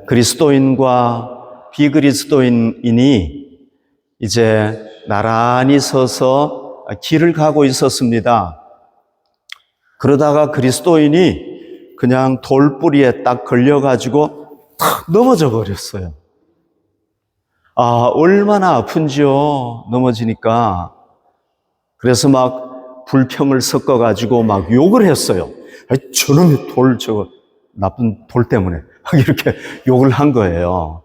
그리스도인과 비그리스도인이 이제 나란히 서서 길을 가고 있었습니다. 그러다가 그리스도인이 그냥 돌뿌리에 딱 걸려가지고 탁 넘어져 버렸어요. 얼마나 아픈지요, 넘어지니까. 그래서 막 불평을 섞어가지고 막 욕을 했어요. 저놈의 저거 나쁜 돌 때문에 막 이렇게 욕을 한 거예요.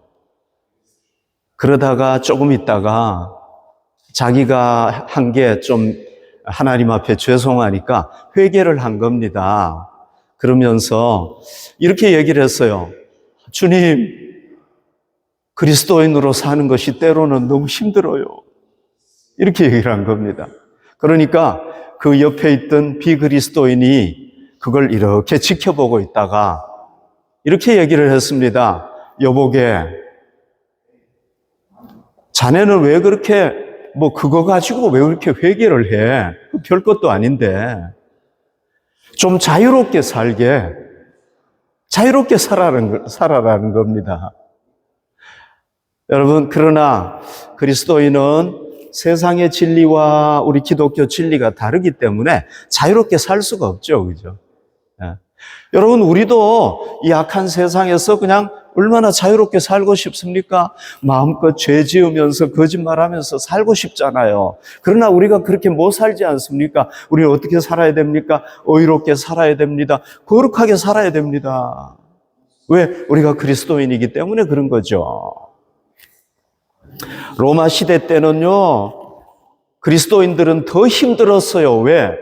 그러다가 조금 있다가 자기가 한 게 좀 하나님 앞에 죄송하니까 회개를 한 겁니다. 그러면서 이렇게 얘기를 했어요. 주님, 그리스도인으로 사는 것이 때로는 너무 힘들어요. 이렇게 얘기를 한 겁니다. 그러니까 그 옆에 있던 비그리스도인이 그걸 이렇게 지켜보고 있다가 이렇게 얘기를 했습니다. 여보게, 자네는 왜 그렇게 그거 가지고 왜 그렇게 회개를 해? 별것도 아닌데. 좀 자유롭게 살아라는 겁니다. 여러분, 그러나 그리스도인은 세상의 진리와 우리 기독교 진리가 다르기 때문에 자유롭게 살 수가 없죠. 그죠? 여러분, 우리도 이 악한 세상에서 그냥 얼마나 자유롭게 살고 싶습니까? 마음껏 죄 지으면서 거짓말하면서 살고 싶잖아요. 그러나 우리가 그렇게 못 살지 않습니까? 우리는 어떻게 살아야 됩니까? 의롭게 살아야 됩니다. 거룩하게 살아야 됩니다. 왜? 우리가 그리스도인이기 때문에 그런 거죠. 로마 시대 때는요, 그리스도인들은 더 힘들었어요. 왜?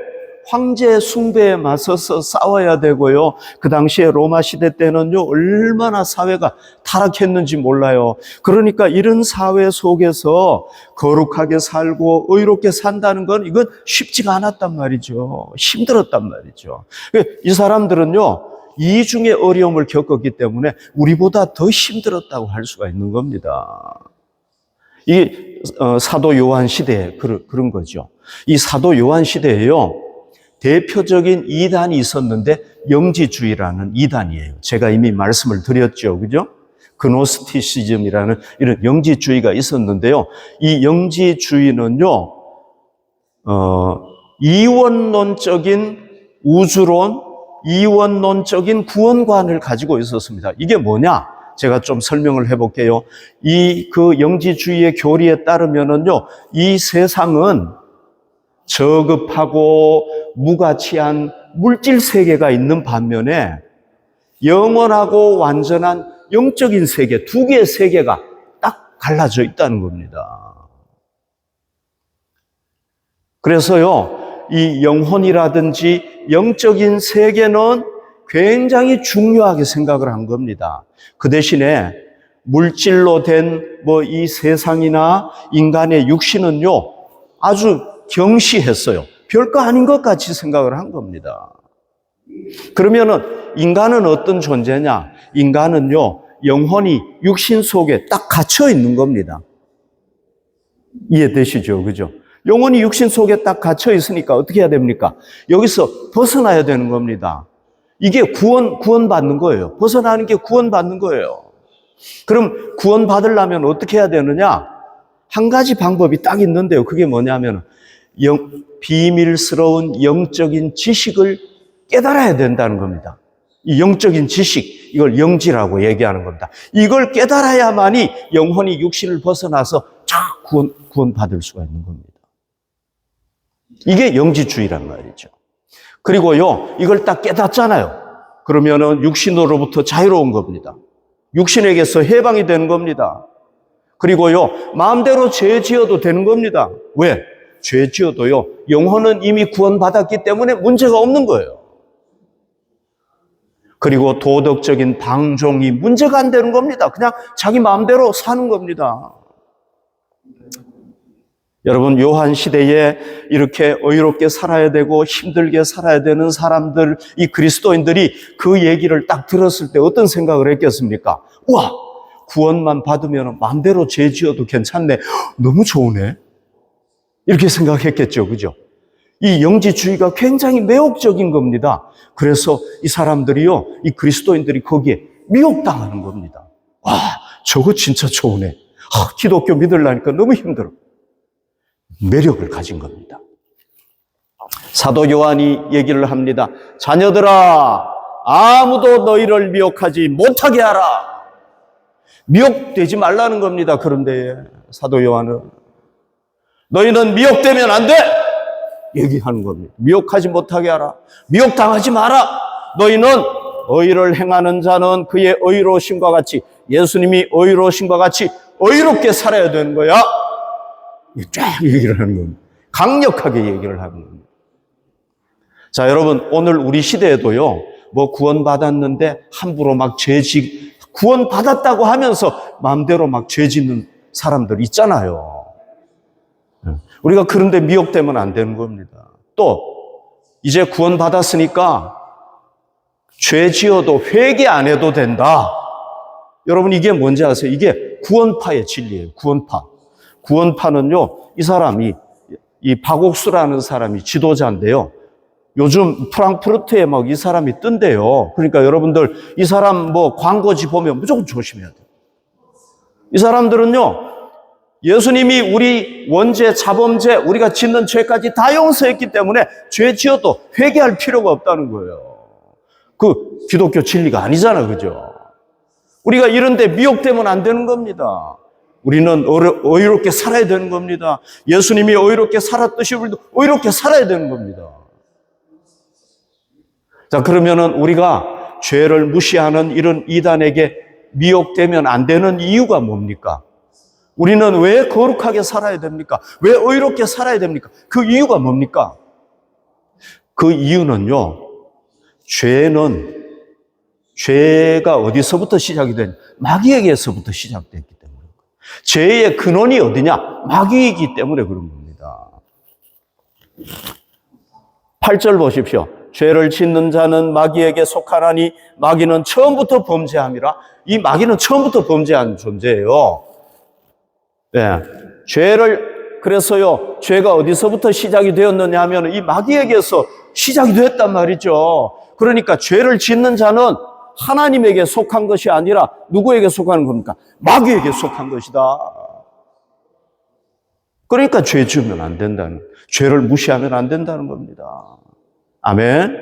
황제 숭배에 맞서서 싸워야 되고요. 그 당시에 로마 시대 때는요, 얼마나 사회가 타락했는지 몰라요. 그러니까 이런 사회 속에서 거룩하게 살고 의롭게 산다는 건 이건 쉽지가 않았단 말이죠. 힘들었단 말이죠. 이 사람들은요, 이중의 어려움을 겪었기 때문에 우리보다 더 힘들었다고 할 수가 있는 겁니다. 이 사도 요한 시대에 그런 거죠. 이 사도 요한 시대에요, 대표적인 이단이 있었는데 영지주의라는 이단이에요. 제가 이미 말씀을 드렸죠. 그죠? 그노스티시즘이라는 이런 영지주의가 있었는데요. 이 영지주의는요, 이원론적인 우주론, 이원론적인 구원관을 가지고 있었습니다. 이게 뭐냐? 제가 좀 설명을 해볼게요. 그 영지주의의 교리에 따르면은요, 이 세상은 저급하고 무가치한 물질 세계가 있는 반면에 영원하고 완전한 영적인 세계, 두 개의 세계가 딱 갈라져 있다는 겁니다. 그래서요, 이 영혼이라든지 영적인 세계는 굉장히 중요하게 생각을 한 겁니다. 그 대신에 물질로 된 이 세상이나 인간의 육신은요, 아주 경시했어요. 별거 아닌 것 같이 생각을 한 겁니다. 그러면은 인간은 어떤 존재냐? 인간은요, 영혼이 육신 속에 딱 갇혀 있는 겁니다. 이해되시죠? 그죠? 영혼이 육신 속에 딱 갇혀 있으니까 어떻게 해야 됩니까? 여기서 벗어나야 되는 겁니다. 이게 구원받는 거예요. 벗어나는 게 구원받는 거예요. 그럼 구원받으려면 어떻게 해야 되느냐? 한 가지 방법이 딱 있는데요. 그게 뭐냐면 비밀스러운 영적인 지식을 깨달아야 된다는 겁니다. 이 영적인 지식, 이걸 영지라고 얘기하는 겁니다. 이걸 깨달아야만이 영혼이 육신을 벗어나서 구원받을 수가 있는 겁니다. 이게 영지주의란 말이죠. 그리고요, 이걸 딱 깨닫잖아요. 그러면은 육신으로부터 자유로운 겁니다. 육신에게서 해방이 되는 겁니다. 그리고요, 마음대로 죄 지어도 되는 겁니다. 왜? 죄 지어도요, 영혼은 이미 구원받았기 때문에 문제가 없는 거예요. 그리고 도덕적인 방종이 문제가 안 되는 겁니다. 그냥 자기 마음대로 사는 겁니다. 여러분, 요한 시대에 이렇게 의롭게 살아야 되고 힘들게 살아야 되는 사람들, 이 그리스도인들이 그 얘기를 딱 들었을 때 어떤 생각을 했겠습니까? 우와, 구원만 받으면 마음대로 죄 지어도 괜찮네. 너무 좋으네. 이렇게 생각했겠죠. 그죠? 이 영지주의가 굉장히 매혹적인 겁니다. 그래서 이 사람들이요, 이 그리스도인들이 거기에 미혹당하는 겁니다. 와, 저거 진짜 좋으네. 기독교 믿으려니까 너무 힘들어. 매력을 가진 겁니다. 사도 요한이 얘기를 합니다. 자녀들아, 아무도 너희를 미혹하지 못하게 하라. 미혹되지 말라는 겁니다. 그런데 사도 요한은 너희는 미혹되면 안 돼! 얘기하는 겁니다. 미혹하지 못하게 하라. 미혹당하지 마라. 너희는 의를 행하는 자는 그의 의로우심과 같이, 예수님이 의로우심과 같이 의롭게 살아야 되는 거야. 쫙 얘기를 하는 겁니다. 강력하게 얘기를 하는 겁니다. 자, 여러분, 오늘 우리 시대에도요, 뭐 구원받았는데 함부로 막 구원받았다고 하면서 마음대로 막 죄 짓는 사람들 있잖아요. 우리가 그런데 미혹되면 안 되는 겁니다. 또 이제 구원받았으니까 죄 지어도 회개 안 해도 된다. 여러분, 이게 뭔지 아세요? 이게 구원파의 진리예요. 구원파는요, 이 사람이, 이 박옥수라는 사람이 지도자인데요. 요즘 프랑크푸르트에 막 이 사람이 뜬대요. 그러니까 여러분들 이 사람 뭐 광고지 보면 무조건 조심해야 돼요. 이 사람들은요, 예수님이 우리 원죄, 자범죄, 우리가 짓는 죄까지 다 용서했기 때문에 죄 지어도 회개할 필요가 없다는 거예요. 그 기독교 진리가 아니잖아, 그죠? 우리가 이런데 미혹되면 안 되는 겁니다. 우리는 의롭게 살아야 되는 겁니다. 예수님이 의롭게 살았듯이 우리도 의롭게 살아야 되는 겁니다. 자, 그러면은 우리가 죄를 무시하는 이런 이단에게 미혹되면 안 되는 이유가 뭡니까? 우리는 왜 거룩하게 살아야 됩니까? 왜 의롭게 살아야 됩니까? 그 이유가 뭡니까? 그 이유는요, 죄가 어디서부터 시작이 되냐? 마귀에게서부터 시작됐기 때문에. 죄의 근원이 어디냐? 마귀이기 때문에 그런 겁니다. 8절 보십시오. 죄를 짓는 자는 마귀에게 속하나니 마귀는 처음부터 범죄함이라. 이 마귀는 처음부터 범죄한 존재예요. 네. 그래서요, 죄가 어디서부터 시작이 되었느냐 하면 이 마귀에게서 시작이 됐단 말이죠. 그러니까 죄를 짓는 자는 하나님에게 속한 것이 아니라 누구에게 속하는 겁니까? 마귀에게 속한 것이다. 그러니까 죄 지으면 안 된다는, 죄를 무시하면 안 된다는 겁니다. 아멘.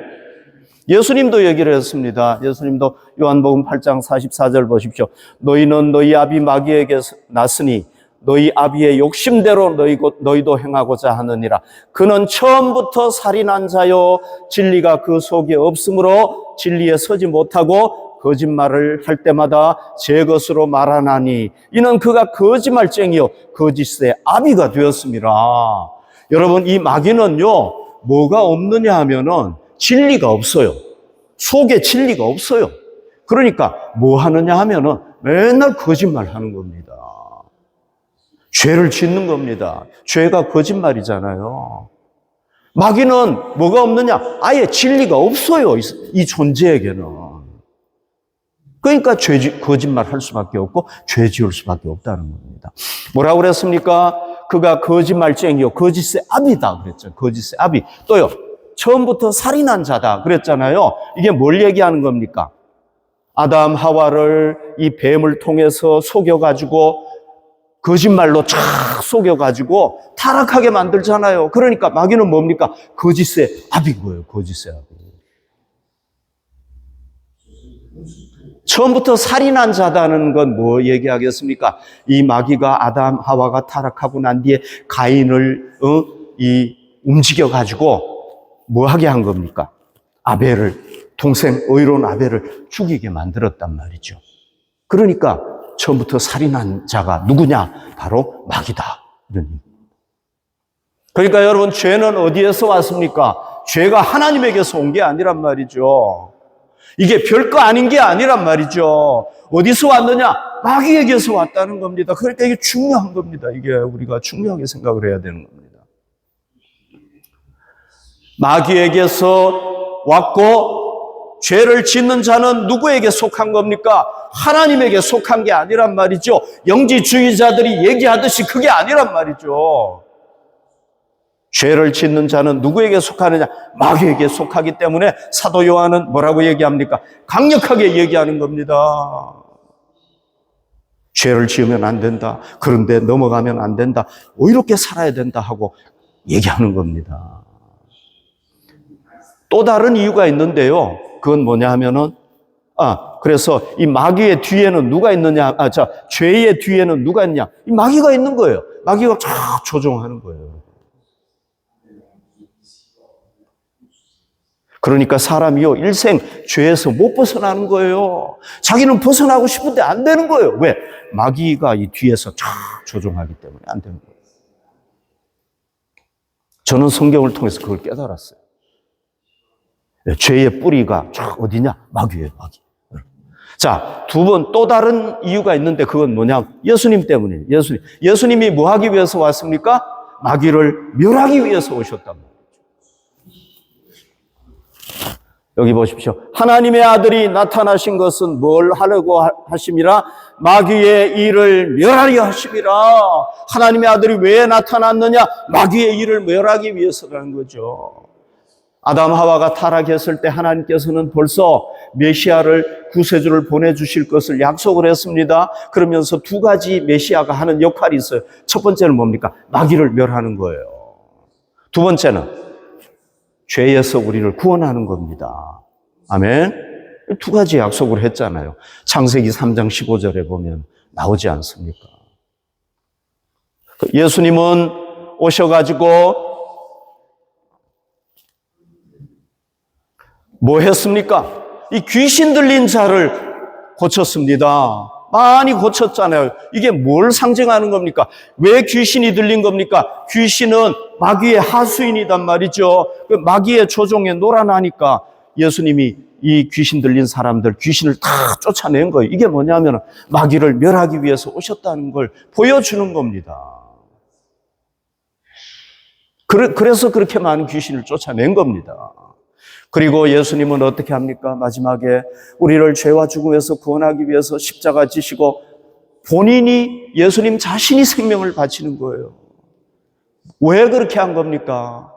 예수님도 얘기를 했습니다. 예수님도 요한복음 8장 44절 보십시오. 너희는 너희 아비 마귀에게 났으니 너희 아비의 욕심대로 너희도 행하고자 하느니라. 그는 처음부터 살인한 자요, 진리가 그 속에 없으므로 진리에 서지 못하고 거짓말을 할 때마다 제 것으로 말하나니 이는 그가 거짓말쟁이요 거짓의 아비가 되었습니다. 여러분, 이 마귀는요, 뭐가 없느냐 하면은 진리가 없어요. 속에 진리가 없어요. 그러니까 뭐 하느냐 하면은 맨날 거짓말 하는 겁니다. 죄를 짓는 겁니다. 죄가 거짓말이잖아요. 마귀는 뭐가 없느냐? 아예 진리가 없어요. 이 존재에게는. 그러니까 거짓말 할 수밖에 없고 죄 지을 수밖에 없다는 겁니다. 뭐라고 그랬습니까? 그가 거짓말쟁이요 거짓의 아비다 그랬죠. 거짓의 아비. 또요, 처음부터 살인한 자다 그랬잖아요. 이게 뭘 얘기하는 겁니까? 아담 하와를 이 뱀을 통해서 속여가지고 거짓말로 쫙 속여가지고 타락하게 만들잖아요. 그러니까 마귀는 뭡니까? 거짓의 아비인 거예요. 거짓의 아비. 처음부터 살인한 자다는 건 뭐 얘기하겠습니까? 이 마귀가 아담 하와가 타락하고 난 뒤에 가인을 움직여가지고 뭐 하게 한 겁니까? 동생 의로운 아벨을 죽이게 만들었단 말이죠. 그러니까 처음부터 살인한 자가 누구냐? 바로 마귀다. 그러니까 여러분, 죄는 어디에서 왔습니까? 죄가 하나님에게서 온 게 아니란 말이죠. 이게 별거 아닌 게 아니란 말이죠. 어디서 왔느냐? 마귀에게서 왔다는 겁니다. 그러니까 이게 중요한 겁니다. 이게 우리가 중요하게 생각을 해야 되는 겁니다. 마귀에게서 왔고 죄를 짓는 자는 누구에게 속한 겁니까? 하나님에게 속한 게 아니란 말이죠. 영지주의자들이 얘기하듯이 그게 아니란 말이죠. 죄를 짓는 자는 누구에게 속하느냐? 마귀에게 속하기 때문에 사도 요한은 뭐라고 얘기합니까? 강력하게 얘기하는 겁니다. 죄를 지으면 안 된다. 그런데 넘어가면 안 된다. 의롭게 살아야 된다 하고 얘기하는 겁니다. 또 다른 이유가 있는데요. 그건 뭐냐 하면은, 그래서 이 마귀의 뒤에는 누가 있느냐? 죄의 뒤에는 누가 있느냐? 이 마귀가 있는 거예요. 마귀가 쫙 조종하는 거예요. 그러니까 사람이요, 일생 죄에서 못 벗어나는 거예요. 자기는 벗어나고 싶은데 안 되는 거예요. 왜? 마귀가 이 뒤에서 쫙 조종하기 때문에 안 되는 거예요. 저는 성경을 통해서 그걸 깨달았어요. 죄의 뿌리가 쫙 어디냐? 마귀예요, 마귀. 자, 두 번 또 다른 이유가 있는데 그건 뭐냐? 예수님 때문이에요. 예수님이 뭐 하기 위해서 왔습니까? 마귀를 멸하기 위해서 오셨단 말이에요. 여기 보십시오. 하나님의 아들이 나타나신 것은 뭘 하려고 하심이라? 마귀의 일을 멸하려 하심이라. 하나님의 아들이 왜 나타났느냐? 마귀의 일을 멸하기 위해서라는 거죠. 아담 하와가 타락했을 때 하나님께서는 벌써 메시아를, 구세주를 보내주실 것을 약속을 했습니다. 그러면서 두 가지 메시아가 하는 역할이 있어요. 첫 번째는 뭡니까? 마귀를 멸하는 거예요. 두 번째는 죄에서 우리를 구원하는 겁니다. 아멘. 두 가지 약속을 했잖아요. 창세기 3장 15절에 보면 나오지 않습니까? 예수님은 오셔가지고 뭐 했습니까? 이 귀신 들린 자를 고쳤습니다. 많이 고쳤잖아요. 이게 뭘 상징하는 겁니까? 왜 귀신이 들린 겁니까? 귀신은 마귀의 하수인이단 말이죠. 마귀의 조종에 놀아나니까 예수님이 이 귀신 들린 사람들, 귀신을 다 쫓아낸 거예요. 이게 뭐냐면 마귀를 멸하기 위해서 오셨다는 걸 보여주는 겁니다. 그래서 그렇게 많은 귀신을 쫓아낸 겁니다. 그리고 예수님은 어떻게 합니까? 마지막에 우리를 죄와 죽음에서 구원하기 위해서 십자가 지시고 본인이, 예수님 자신이 생명을 바치는 거예요. 왜 그렇게 한 겁니까?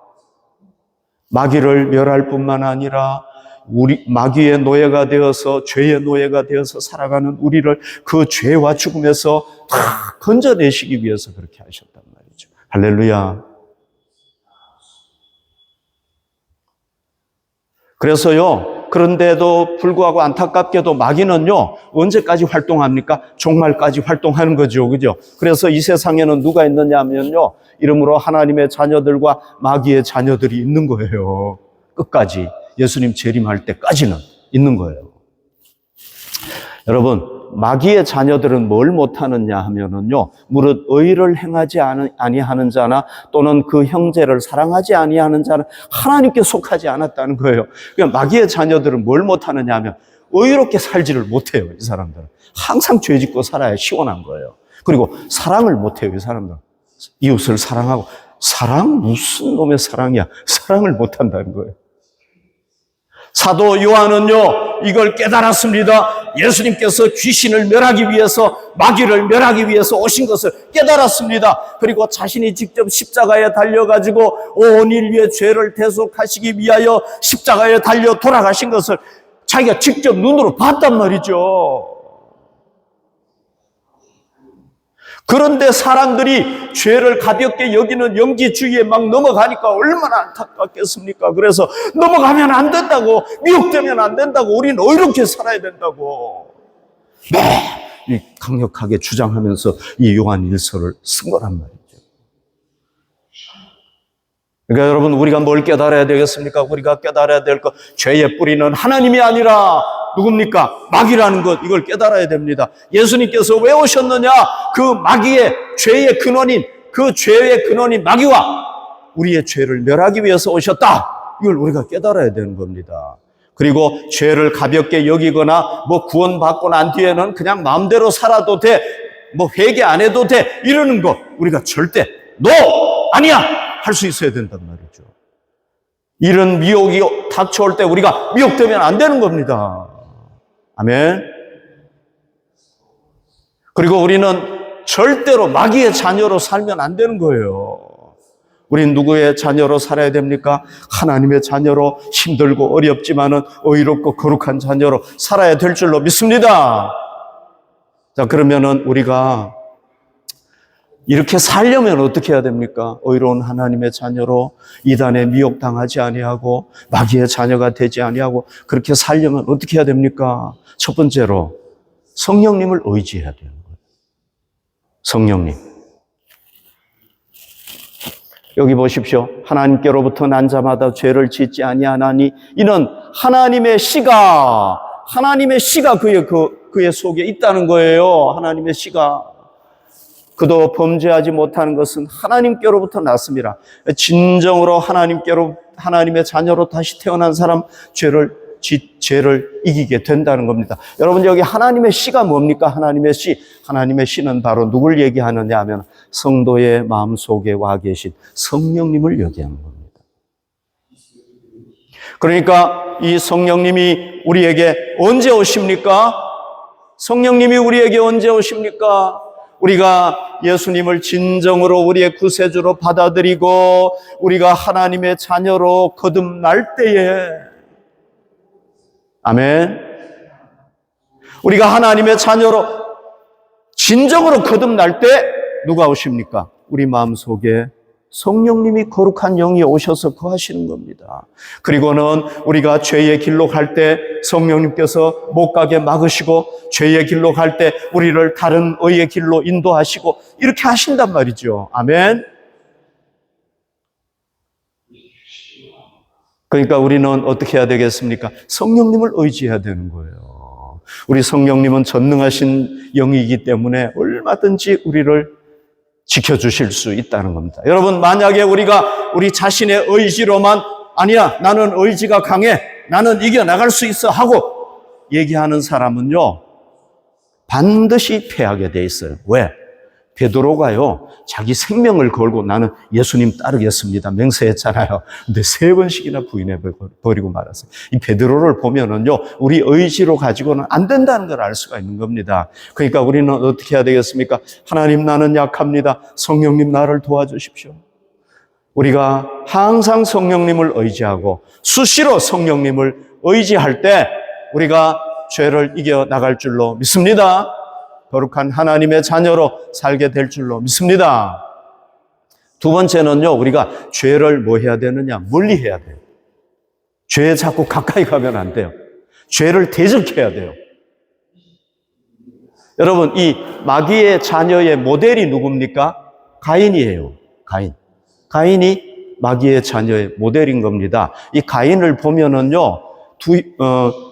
마귀를 멸할 뿐만 아니라 우리 마귀의 노예가 되어서, 죄의 노예가 되어서 살아가는 우리를 그 죄와 죽음에서 다 건져내시기 위해서 그렇게 하셨단 말이죠. 할렐루야. 그래서요, 그런데도 불구하고 안타깝게도 마귀는요, 언제까지 활동합니까? 종말까지 활동하는 거죠. 그죠? 그래서 이 세상에는 누가 있느냐 하면요, 이름으로 하나님의 자녀들과 마귀의 자녀들이 있는 거예요. 끝까지. 예수님 재림할 때까지는 있는 거예요. 여러분, 마귀의 자녀들은 뭘 못하느냐 하면은요, 무릇 의를 행하지 아니하는 자나 또는 그 형제를 사랑하지 아니하는 자는 하나님께 속하지 않았다는 거예요. 그러니까 마귀의 자녀들은 뭘 못하느냐 하면 의롭게 살지를 못해요. 이 사람들은 항상 죄 짓고 살아야 시원한 거예요. 그리고 사랑을 못해요. 이 사람들은 이웃을 사랑하고, 사랑? 무슨 놈의 사랑이야? 사랑을 못한다는 거예요. 사도 요한은요, 이걸 깨달았습니다. 예수님께서 귀신을 멸하기 위해서, 마귀를 멸하기 위해서 오신 것을 깨달았습니다. 그리고 자신이 직접 십자가에 달려가지고 온 인류의 죄를 대속하시기 위하여 십자가에 달려 돌아가신 것을 자기가 직접 눈으로 봤단 말이죠. 그런데 사람들이 죄를 가볍게 여기는 영지주의에 막 넘어가니까 얼마나 안타깝겠습니까? 그래서 넘어가면 안 된다고, 미혹되면 안 된다고, 우리는 의롭게 살아야 된다고 매일 강력하게 주장하면서 이 요한 일서를 쓴 거란 말이죠. 그러니까 여러분, 우리가 뭘 깨달아야 되겠습니까? 우리가 깨달아야 될 것, 죄의 뿌리는 하나님이 아니라 누굽니까? 마귀라는 것, 이걸 깨달아야 됩니다. 예수님께서 왜 오셨느냐? 그 마귀의 죄의 근원인, 그 죄의 근원인 마귀와 우리의 죄를 멸하기 위해서 오셨다. 이걸 우리가 깨달아야 되는 겁니다. 그리고 죄를 가볍게 여기거나 뭐 구원받고 난 뒤에는 그냥 마음대로 살아도 돼, 뭐 회개 안 해도 돼, 이러는 거 우리가 절대 아니야 할 수 있어야 된단 말이죠. 이런 미혹이 닥쳐올 때 우리가 미혹되면 안 되는 겁니다. 아멘. 그리고 우리는 절대로 마귀의 자녀로 살면 안 되는 거예요. 우린 누구의 자녀로 살아야 됩니까? 하나님의 자녀로 힘들고 어렵지만은 의롭고 거룩한 자녀로 살아야 될 줄로 믿습니다. 자, 그러면은 우리가 이렇게 살려면 어떻게 해야 됩니까? 의로운 하나님의 자녀로 이단에 미혹당하지 아니하고 마귀의 자녀가 되지 아니하고 그렇게 살려면 어떻게 해야 됩니까? 첫 번째로 성령님을 의지해야 되는 거예요. 성령님. 여기 보십시오. 하나님께로부터 난 자마다 죄를 짓지 아니하나니 이는 하나님의 씨가 그의 속에 있다는 거예요. 하나님의 씨가. 그도 범죄하지 못하는 것은 하나님께로부터 났습니다. 진정으로 하나님의 자녀로 다시 태어난 사람 죄를 이기게 된다는 겁니다. 여러분, 여기 하나님의 씨가 뭡니까? 하나님의 씨. 하나님의 씨는 바로 누굴 얘기하느냐 하면 성도의 마음속에 와 계신 성령님을 얘기하는 겁니다. 그러니까 이 성령님이 우리에게 언제 오십니까? 성령님이 우리에게 언제 오십니까? 우리가 예수님을 진정으로 우리의 구세주로 받아들이고 우리가 하나님의 자녀로 거듭날 때에, 아멘. 우리가 하나님의 자녀로 진정으로 거듭날 때 누가 오십니까? 우리 마음속에 성령님이 거룩한 영이 오셔서 거하시는 겁니다. 그리고는 우리가 죄의 길로 갈 때 성령님께서 못 가게 막으시고 죄의 길로 갈 때 우리를 다른 의의 길로 인도하시고 이렇게 하신단 말이죠. 아멘. 그러니까 우리는 어떻게 해야 되겠습니까? 성령님을 의지해야 되는 거예요. 우리 성령님은 전능하신 영이기 때문에 얼마든지 우리를 지켜주실 수 있다는 겁니다. 여러분, 만약에 우리가 우리 자신의 의지로만 아니야, 나는 의지가 강해, 나는 이겨나갈 수 있어 하고 얘기하는 사람은요, 반드시 패하게 돼 있어요. 왜? 베드로가요, 자기 생명을 걸고 나는 예수님 따르겠습니다 맹세했잖아요. 근데 3번씩이나 부인해버리고 말았어요. 이 베드로를 보면은요, 우리 의지로 가지고는 안 된다는 걸 알 수가 있는 겁니다. 그러니까 우리는 어떻게 해야 되겠습니까? 하나님, 나는 약합니다. 성령님, 나를 도와주십시오. 우리가 항상 성령님을 의지하고 수시로 성령님을 의지할 때 우리가 죄를 이겨나갈 줄로 믿습니다. 거룩한 하나님의 자녀로 살게 될 줄로 믿습니다. 두 번째는요, 우리가 죄를 뭐 해야 되느냐? 멀리해야 돼요. 죄에 자꾸 가까이 가면 안 돼요. 죄를 대적해야 돼요. 여러분, 이 마귀의 자녀의 모델이 누굽니까? 가인이에요. 가인이 마귀의 자녀의 모델인 겁니다. 이 가인을 보면은요,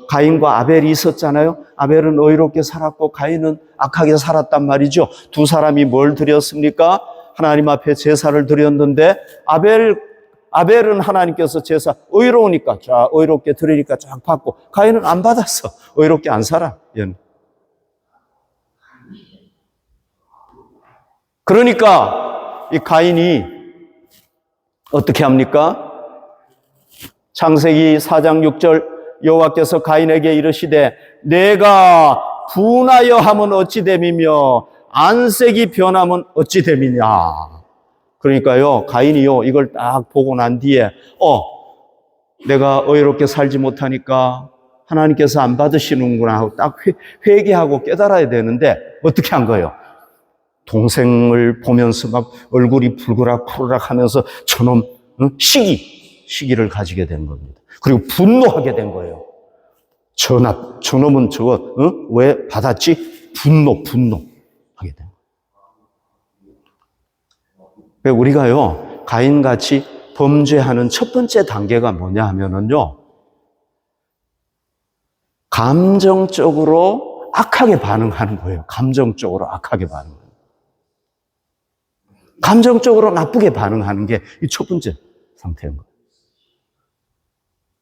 가인과 아벨이 있었잖아요. 아벨은 의롭게 살았고 가인은 악하게 살았단 말이죠. 두 사람이 뭘 드렸습니까? 하나님 앞에 제사를 드렸는데 아벨은 하나님께서 제사 의로우니까 쫙 의롭게 드리니까 쫙 받고 가인은 안 받았어. 의롭게 안 살아. 얘는. 그러니까 이 가인이 어떻게 합니까? 창세기 4장 6절 여호와께서 가인에게 이르시되 내가 분하여 하면 어찌 됨이며 안색이 변하면 어찌 됨이냐. 그러니까요, 가인이요, 이걸 딱 보고 난 뒤에 내가 의롭게 살지 못하니까 하나님께서 안 받으시는구나 하고 딱 회개하고 깨달아야 되는데 어떻게 한 거예요? 동생을 보면서 막 얼굴이 붉으락푸르락 하면서 저놈 시기를 가지게 된 겁니다. 그리고 분노하게 된 거예요. 저놈은 저거 왜 받았지? 분노하게 된 거예요. 우리가요, 가인같이 범죄하는 첫 번째 단계가 뭐냐 하면은요, 감정적으로 악하게 반응하는 거예요. 감정적으로 악하게 반응하는 거예요. 감정적으로 나쁘게 반응하는 게 이 첫 번째 상태인 거예요.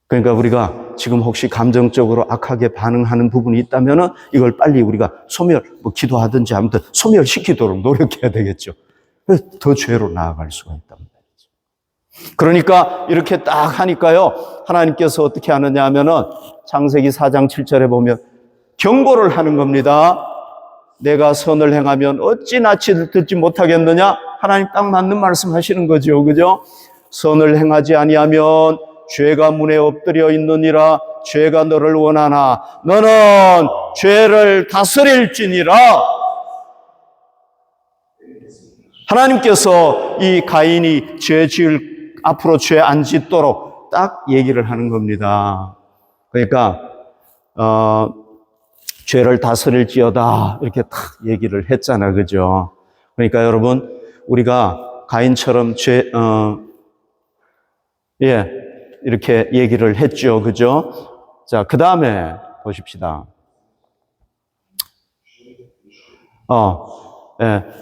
그러니까 우리가 지금 혹시 감정적으로 악하게 반응하는 부분이 있다면은 이걸 빨리 우리가 기도하든지 아무튼 소멸시키도록 노력해야 되겠죠. 더 죄로 나아갈 수가 있단 말이죠. 그러니까 이렇게 딱 하니까요, 하나님께서 어떻게 하느냐 하면은 창세기 4장 7절에 보면 경고를 하는 겁니다. 내가 선을 행하면 어찌 낯이 듣지 못하겠느냐? 하나님 딱 맞는 말씀 하시는 거죠. 그죠? 선을 행하지 아니하면 죄가 문에 엎드려 있느니라. 죄가 너를 원하나 너는 죄를 다스릴지니라. 하나님께서 이 가인이 앞으로 죄 안 짓도록 딱 얘기를 하는 겁니다. 그러니까 죄를 다스릴지어다 이렇게 딱 얘기를 했잖아, 그죠? 그러니까 여러분, 우리가 가인처럼 이렇게 얘기를 했죠, 그죠? 자, 그 다음에 보십시다.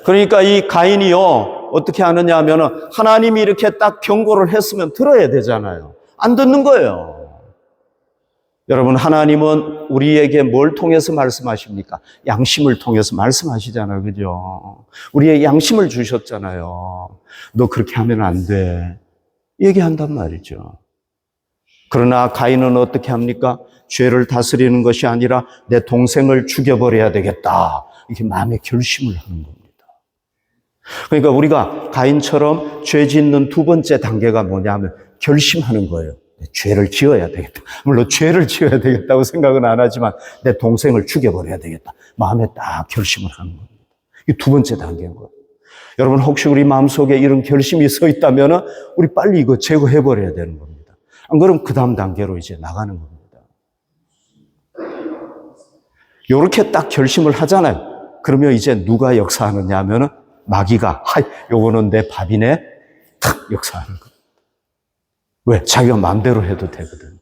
그러니까 이 가인이요, 어떻게 하느냐 하면은, 하나님이 이렇게 딱 경고를 했으면 들어야 되잖아요. 안 듣는 거예요. 여러분, 하나님은 우리에게 뭘 통해서 말씀하십니까? 양심을 통해서 말씀하시잖아요. 그죠? 우리의 양심을 주셨잖아요. 너 그렇게 하면 안 돼. 얘기한단 말이죠. 그러나 가인은 어떻게 합니까? 죄를 다스리는 것이 아니라 내 동생을 죽여버려야 되겠다. 이렇게 마음의 결심을 하는 겁니다. 그러니까 우리가 가인처럼 죄 짓는 두 번째 단계가 뭐냐면 결심하는 거예요. 죄를 지어야 되겠다. 물론 죄를 지어야 되겠다고 생각은 안 하지만 내 동생을 죽여버려야 되겠다. 마음에 딱 결심을 하는 겁니다. 이게 두 번째 단계인 거예요. 여러분, 혹시 우리 마음속에 이런 결심이 서 있다면 우리 빨리 이거 제거해버려야 되는 겁니다. 안 그러면 그 다음 단계로 이제 나가는 겁니다. 요렇게 딱 결심을 하잖아요. 그러면 이제 누가 역사하느냐 하면은 마귀가, 요거는 내 밥이네. 탁 역사하는 거예요. 왜? 자기가 마음대로 해도 되거든.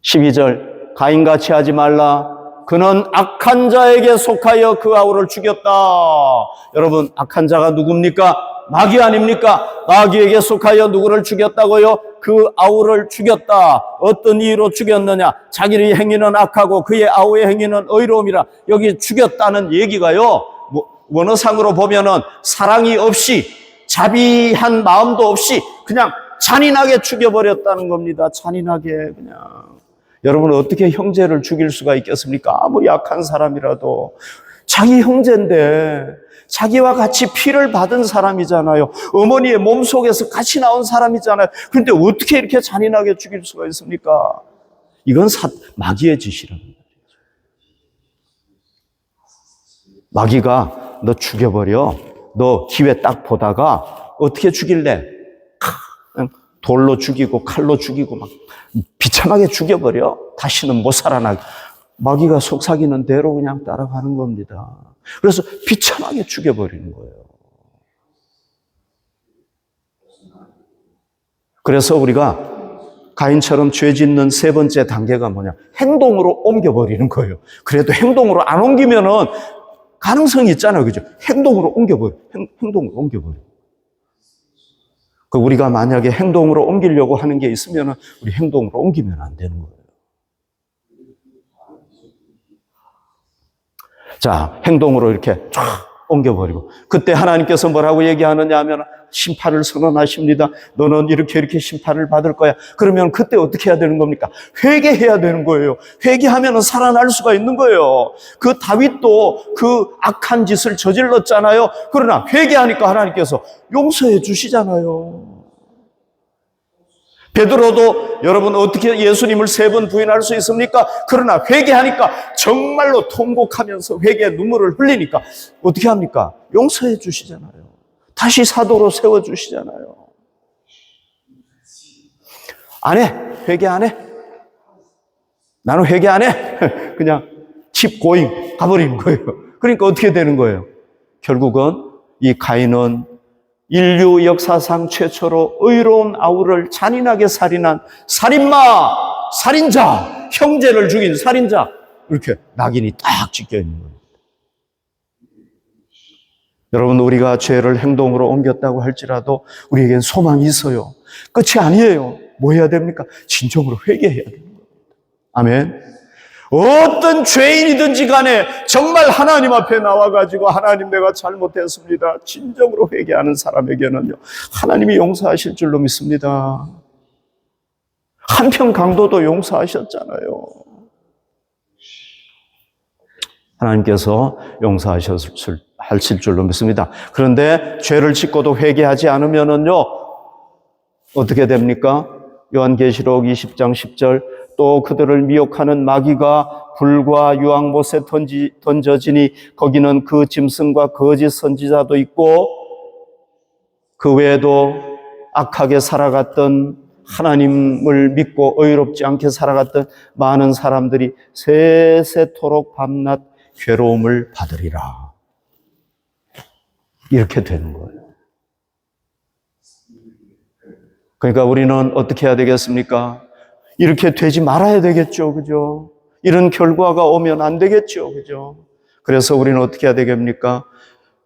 12절, 가인같이 하지 말라. 그는 악한 자에게 속하여 그 아우를 죽였다. 여러분, 악한 자가 누굽니까? 마귀 아닙니까? 마귀에게 속하여 누구를 죽였다고요? 그 아우를 죽였다. 어떤 이유로 죽였느냐? 자기의 행위는 악하고 그의 아우의 행위는 의로움이라. 여기 죽였다는 얘기가요, 원어상으로 보면은 사랑이 없이, 자비한 마음도 없이 그냥 잔인하게 죽여버렸다는 겁니다. 잔인하게 그냥. 여러분, 어떻게 형제를 죽일 수가 있겠습니까? 아무 약한 사람이라도. 자기 형제인데 자기와 같이 피를 받은 사람이잖아요. 어머니의 몸속에서 같이 나온 사람이잖아요. 그런데 어떻게 이렇게 잔인하게 죽일 수가 있습니까? 이건 마귀의 짓이랍니다. 마귀가 너 죽여버려. 너 기회 딱 보다가 어떻게 죽일래? 그냥 돌로 죽이고 칼로 죽이고 막 비참하게 죽여버려. 다시는 못 살아나게. 마귀가 속삭이는 대로 그냥 따라가는 겁니다. 그래서 비참하게 죽여버리는 거예요. 그래서 우리가 가인처럼 죄 짓는 세 번째 단계가 뭐냐? 행동으로 옮겨버리는 거예요. 그래도 행동으로 안 옮기면은 가능성이 있잖아요. 그죠? 행동으로 행동으로 옮겨버려. 우리가 만약에 행동으로 옮기려고 하는 게 있으면 우리 행동으로 옮기면 안 되는 거예요. 자, 행동으로 이렇게 쫙 옮겨버리고. 그때 하나님께서 뭐라고 얘기하느냐 하면 심판을 선언하십니다. 너는 이렇게 심판을 받을 거야. 그러면 그때 어떻게 해야 되는 겁니까? 회개해야 되는 거예요. 회개하면 살아날 수가 있는 거예요. 그 다윗도 그 악한 짓을 저질렀잖아요. 그러나 회개하니까 하나님께서 용서해 주시잖아요. 베드로도 여러분 어떻게 예수님을 3번 부인할 수 있습니까? 그러나 회개하니까 정말로 통곡하면서 회개의 눈물을 흘리니까 어떻게 합니까? 용서해 주시잖아요. 다시 사도로 세워주시잖아요. 안 해. 회개 안 해. 나는 회개 안 해. 그냥 keep going 가버리는 거예요. 그러니까 어떻게 되는 거예요? 결국은 이 가인은 인류 역사상 최초로 의로운 아우를 잔인하게 살인한 살인마, 살인자, 형제를 죽인 살인자, 이렇게 낙인이 딱 찍혀 있는 거예요. 여러분, 우리가 죄를 행동으로 옮겼다고 할지라도 우리에겐 소망이 있어요. 끝이 아니에요. 뭐 해야 됩니까? 진정으로 회개해야 됩니다. 아멘. 어떤 죄인이든지 간에 정말 하나님 앞에 나와가지고 하나님 내가 잘못했습니다. 진정으로 회개하는 사람에게는요, 하나님이 용서하실 줄로 믿습니다. 한평 강도도 용서하셨잖아요. 하나님께서 용서하실 줄로 믿습니다. 그런데 죄를 짓고도 회개하지 않으면은요, 어떻게 됩니까? 요한계시록 20장 10절, 또 그들을 미혹하는 마귀가 불과 유황못에 던져지니 거기는 그 짐승과 거짓 선지자도 있고 그 외에도 악하게 살아갔던, 하나님을 믿고 의롭지 않게 살아갔던 많은 사람들이 세세토록 밤낮 괴로움을 받으리라. 이렇게 되는 거예요. 그러니까 우리는 어떻게 해야 되겠습니까? 이렇게 되지 말아야 되겠죠. 그죠? 이런 결과가 오면 안 되겠죠. 그죠? 그래서 우리는 어떻게 해야 되겠습니까?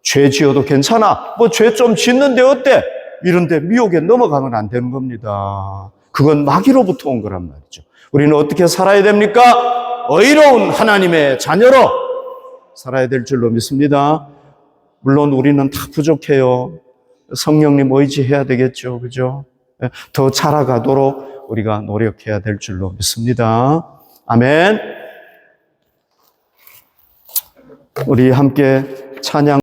죄 지어도 괜찮아. 뭐 죄 좀 짓는데 어때? 이런데 미혹에 넘어가면 안 되는 겁니다. 그건 마귀로부터 온 거란 말이죠. 우리는 어떻게 살아야 됩니까? 의로운 하나님의 자녀로 살아야 될 줄로 믿습니다. 물론 우리는 다 부족해요. 성령님 의지해야 되겠죠. 그죠? 더 자라가도록 우리가 노력해야 될 줄로 믿습니다. 아멘. 우리 함께 찬양